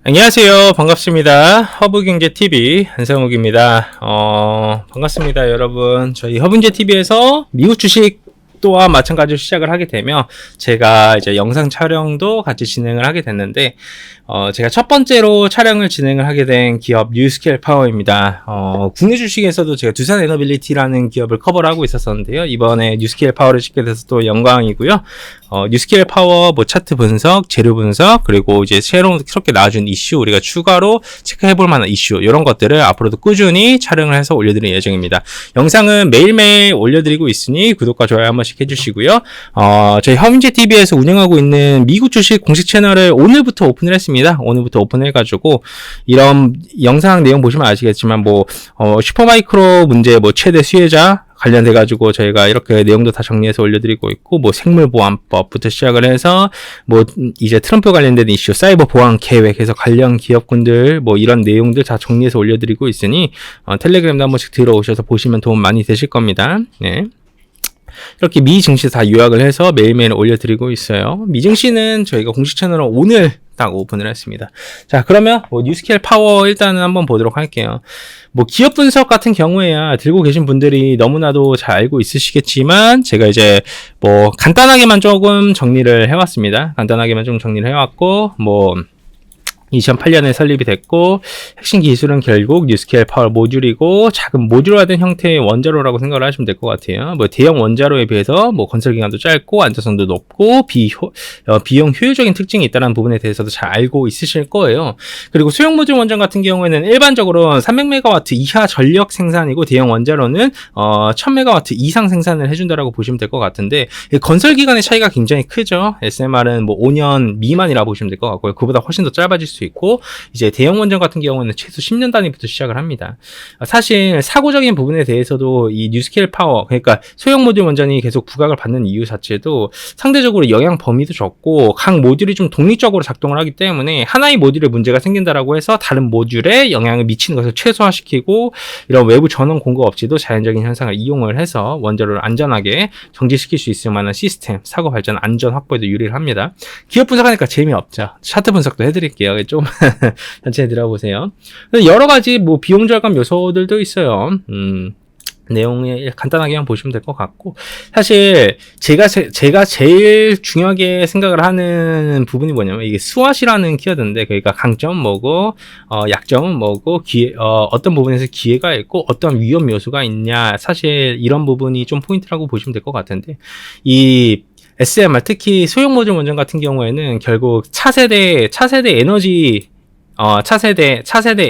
안녕하세요. 반갑습니다. 허브경제TV 한상욱입니다. 반갑습니다, 여러분. 저희 허브경제TV에서 미국 주식 또한 마찬가지로 시작을 하게 되며 제가 이제 영상 촬영도 같이 진행을 하게 됐는데 제가 첫 번째로 촬영을 진행을 하게 된 기업 뉴스케일 파워입니다. 국내 주식에서도 제가 두산 에너빌리티라는 기업을 커버를 하고 있었었는데요. 이번에 뉴스케일 파워를 찍게 돼서 또 영광이고요. 뉴스케일 파워 뭐 차트 분석, 재료 분석, 그리고 이제 새롭게 나와준 이슈, 우리가 추가로 체크해볼 만한 이슈, 이런 것들을 앞으로도 꾸준히 촬영을 해서 올려드릴 예정입니다. 영상은 매일매일 올려드리고 있으니 구독과 좋아요 한 번씩 해주시고요. 저희 허브경제TV에서 운영하고 있는 미국 주식 공식 채널을 오늘부터 오픈을 했습니다. 오늘부터 오픈해가지고 이런 영상 내용 보시면 아시겠지만 슈퍼마이크로 문제 최대 수혜자 관련돼가지고 저희가 이렇게 내용도 다 정리해서 올려드리고 있고, 생물보안법부터 시작을 해서, 이제 트럼프 관련된 이슈, 사이버 보안 계획해서 관련 기업군들, 이런 내용들 다 정리해서 올려드리고 있으니, 텔레그램도 한 번씩 들어오셔서 보시면 도움 많이 되실 겁니다. 네. 이렇게 미 증시 다 요약을 해서 매일매일 올려드리고 있어요. 미 증시는 저희가 공식 채널을 오늘 딱 오픈을 했습니다. 자, 그러면 뉴스케일 파워 일단은 한번 보도록 할게요. 기업 분석 같은 경우에야 들고 계신 분들이 너무나도 잘 알고 있으시겠지만 제가 이제 간단하게만 조금 정리를 해왔습니다. 간단하게만 좀 정리를 해왔고 2008년에 설립이 됐고, 핵심 기술은 결국 뉴스케일 파워 모듈이고, 작은 모듈화된 형태의 원자로라고 생각을 하시면 될 것 같아요. 대형 원자로에 비해서 건설 기간도 짧고 안전성도 높고 비용 효율적인 특징이 있다는 부분에 대해서도 잘 알고 있으실 거예요. 그리고 소형 모듈 원전 같은 경우에는 일반적으로 300MW 이하 전력 생산이고, 대형 원자로는 1000MW 이상 생산을 해준다라고 보시면 될 것 같은데, 건설 기간의 차이가 굉장히 크죠. SMR은 5년 미만이라고 보시면 될 것 같고요. 그보다 훨씬 더 짧아질 수 있고, 이제 대형 원전 같은 경우는 최소 10년 단위부터 시작을 합니다. 사실 사고적인 부분에 대해서도 이 뉴스케일 파워, 그러니까 소형 모듈 원전이 계속 부각을 받는 이유 자체도 상대적으로 영향 범위도 적고, 각 모듈이 좀 독립적으로 작동을 하기 때문에 하나의 모듈에 문제가 생긴다라고 해서 다른 모듈에 영향을 미치는 것을 최소화시키고, 이런 외부 전원 공급 없이도 자연적인 현상을 이용을 해서 원자로를 안전하게 정지시킬 수 있을 만한 시스템, 사고 발전 안전 확보에도 유리를 합니다. 기업 분석하니까 재미없죠. 차트 분석도 해드릴게요. 좀 전체에 들어보세요. 여러 가지 비용 절감 요소들도 있어요. 내용에 간단하게 한번 보시면 될 것 같고, 사실 제가 제일 중요하게 생각을 하는 부분이 뭐냐면 이게 스왓이라는 키워드인데, 그러니까 강점은 뭐고 약점은 뭐고 어떤 부분에서 기회가 있고 어떤 위험 요소가 있냐, 사실 이런 부분이 좀 포인트라고 보시면 될 것 같은데, 이 SMR, 특히 소형 모듈 원전 같은 경우에는 결국 차세대 에너지, 차세대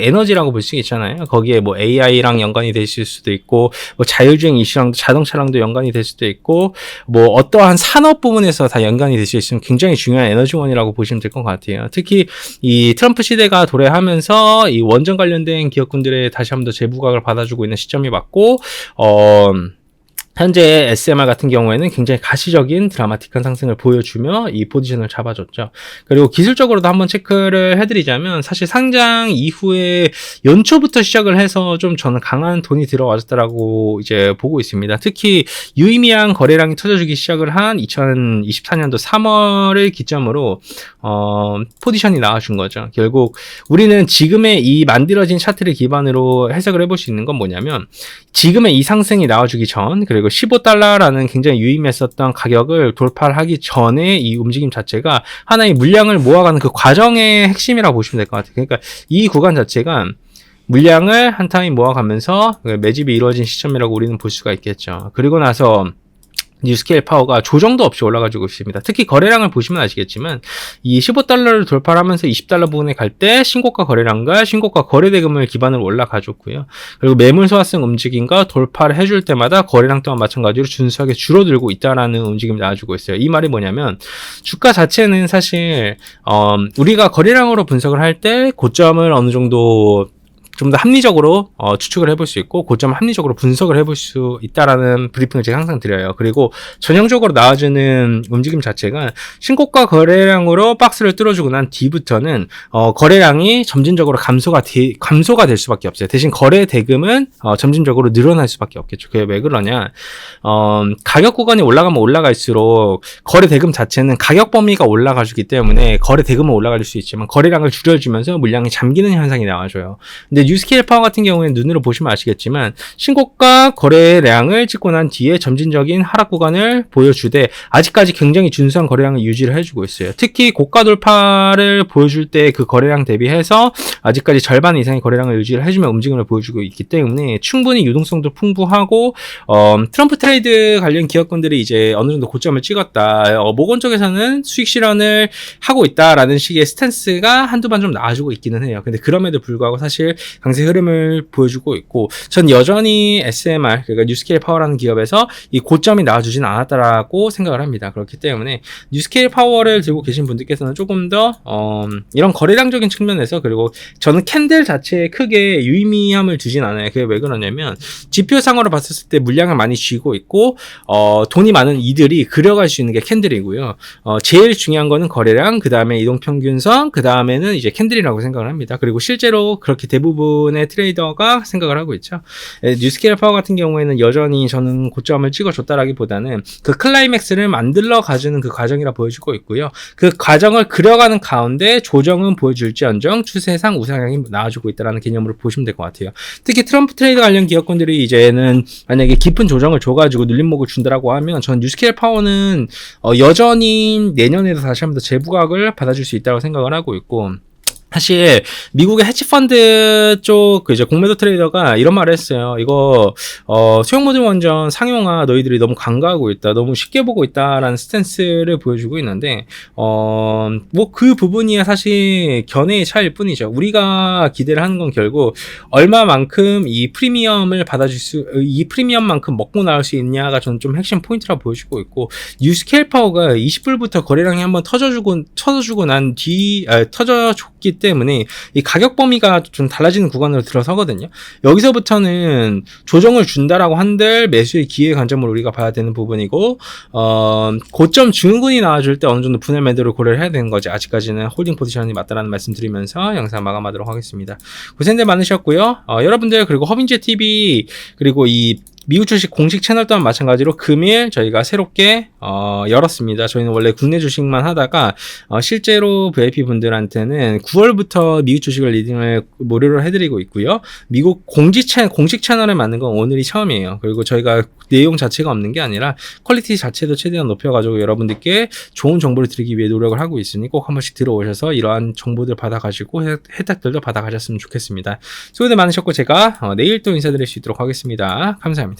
에너지라고 볼 수 있잖아요. 거기에 AI랑 연관이 되실 수도 있고, 자율주행 이슈랑 자동차랑도 연관이 될 수도 있고, 어떠한 산업 부분에서 다 연관이 될 수 있으면 굉장히 중요한 에너지원이라고 보시면 될 것 같아요. 특히 이 트럼프 시대가 도래하면서 이 원전 관련된 기업군들의 다시 한번 더 재부각을 받아주고 있는 시점이 맞고, 현재 SMR 같은 경우에는 굉장히 가시적인 드라마틱한 상승을 보여주며 이 포지션을 잡아줬죠. 그리고 기술적으로도 한번 체크를 해드리자면, 사실 상장 이후에 연초부터 시작을 해서 좀 저는 강한 돈이 들어와줬다라고 이제 보고 있습니다. 특히 유의미한 거래량이 터져주기 시작을 한 2024년도 3월을 기점으로 포지션이 나와준 거죠. 결국 우리는 지금의 이 만들어진 차트를 기반으로 해석을 해볼 수 있는 건 뭐냐면, 지금의 이 상승이 나와주기 전, 그리고 $15라는 굉장히 유의미했었던 가격을 돌파를 하기 전에 이 움직임 자체가 하나의 물량을 모아가는 그 과정의 핵심이라고 보시면 될 것 같아요. 그러니까 이 구간 자체가 물량을 한 타임 모아가면서 매집이 이루어진 시점이라고 우리는 볼 수가 있겠죠. 그리고 나서 뉴스케일 파워가 조정도 없이 올라가지고 있습니다. 특히 거래량을 보시면 아시겠지만 이 $15를 돌파하면서 $20 부분에 갈 때 신고가 거래량과 신고가 거래대금을 기반으로 올라가줬고요. 그리고 매물 소화성 움직임과 돌파를 해줄 때마다 거래량 또한 마찬가지로 준수하게 줄어들고 있다라는 움직임이 나와주고 있어요. 이 말이 뭐냐면, 주가 자체는 사실 우리가 거래량으로 분석을 할 때 고점을 어느 정도 좀 더 합리적으로 추측을 해볼 수 있고 고점을 합리적으로 분석을 해볼 수 있다라는 브리핑을 제가 항상 드려요. 그리고 전형적으로 나와주는 움직임 자체가 신고가 거래량으로 박스를 뚫어주고 난 뒤부터는 거래량이 점진적으로 감소가 될 수밖에 없어요. 대신 거래 대금은 점진적으로 늘어날 수밖에 없겠죠. 그게 왜 그러냐? 가격 구간이 올라가면 올라갈수록 거래 대금 자체는 가격 범위가 올라가주기 때문에 거래 대금은 올라갈 수 있지만 거래량을 줄여주면서 물량이 잠기는 현상이 나와줘요. 근데 뉴스케일 파워 같은 경우에는 눈으로 보시면 아시겠지만 신고가 거래량을 찍고 난 뒤에 점진적인 하락 구간을 보여주되 아직까지 굉장히 준수한 거래량을 유지를 해주고 있어요. 특히 고가 돌파를 보여줄 때 그 거래량 대비해서 아직까지 절반 이상의 거래량을 유지를 해주며 움직임을 보여주고 있기 때문에 충분히 유동성도 풍부하고 트럼프 트레이드 관련 기업군들이 이제 어느 정도 고점을 찍었다. 모건 쪽에서는 수익 실현을 하고 있다라는 식의 스탠스가 한두 번 좀 나와주고 있기는 해요. 근데 그럼에도 불구하고 사실 강세 흐름을 보여주고 있고 전 여전히 SMR 그러니까 뉴스케일 파워라는 기업에서 이 고점이 나와주진 않았다라고 생각을 합니다. 그렇기 때문에 뉴스케일 파워를 들고 계신 분들께서는 조금 더 이런 거래량적인 측면에서 그리고 저는 캔들 자체에 크게 유의미함을 두진 않아요. 그게 왜 그러냐면 지표상으로 봤을 때 물량을 많이 쥐고 있고 돈이 많은 이들이 그려갈 수 있는 게 캔들이고요. 제일 중요한 거는 거래량, 그 다음에 이동평균선, 그 다음에는 이제 캔들이라고 생각을 합니다. 그리고 실제로 그렇게 대부분의 트레이더가 생각을 하고 있죠. 뉴스케일 파워 같은 경우에는 여전히 저는 고점을 찍어줬다라기보다는 그 클라이맥스를 만들러 가주는 그 과정이라 보여주고 있고요. 그 과정을 그려가는 가운데 조정은 보여줄지언정 추세상 우상향이 나와주고 있다는 개념으로 보시면 될 것 같아요. 특히 트럼프 트레이드 관련 기업군들이 이제는 만약에 깊은 조정을 줘가지고 눌림목을 준다라고 하면 전 뉴스케일 파워는 여전히 내년에도 다시 한번 더 재부각을 받아줄 수 있다고 생각을 하고 있고 사실 미국의 헤지펀드 쪽 그 이제 공매도 트레이더가 이런 말을 했어요. 이거 수용 모듈 원전 상용화 너희들이 너무 간과하고 있다. 너무 쉽게 보고 있다라는 스탠스를 보여주고 있는데 뭐 그 부분이야 사실 견해의 차이일 뿐이죠. 우리가 기대를 하는 건 결국 얼마만큼 이 프리미엄을 이 프리미엄만큼 먹고 나올 수 있냐가 저는 좀 핵심 포인트라고 보여주고 있고 뉴스케일 파워가 20불부터 거래량이 한번 터져주고 난 뒤 터져줬기 때문에 이 가격 범위가 좀 달라지는 구간으로 들어서거든요. 여기서부터는 조정을 준다라고 한들 매수의 기회 관점으로 우리가 봐야 되는 부분이고 고점 증후군이 나와줄 때 어느 정도 분할 매도를 고려를 해야 되는 거지. 아직까지는 홀딩 포지션이 맞다라는 말씀 드리면서 영상 마감하도록 하겠습니다. 고생들 많으셨고요. 여러분들 그리고 허빈제 TV 그리고 이 미국 주식 공식 채널 또한 마찬가지로 금일 저희가 새롭게 열었습니다. 저희는 원래 국내 주식만 하다가 실제로 VIP 분들한테는 9월부터 미국 주식을 리딩을 무료로 해드리고 있고요. 미국 공식 채널을 만든 건 오늘이 처음이에요. 그리고 저희가 내용 자체가 없는 게 아니라 퀄리티 자체도 최대한 높여가지고 여러분들께 좋은 정보를 드리기 위해 노력을 하고 있으니 꼭 한 번씩 들어오셔서 이러한 정보들 받아가시고 혜택들도 받아가셨으면 좋겠습니다. 수고들 많으셨고 제가 내일 또 인사드릴 수 있도록 하겠습니다. 감사합니다.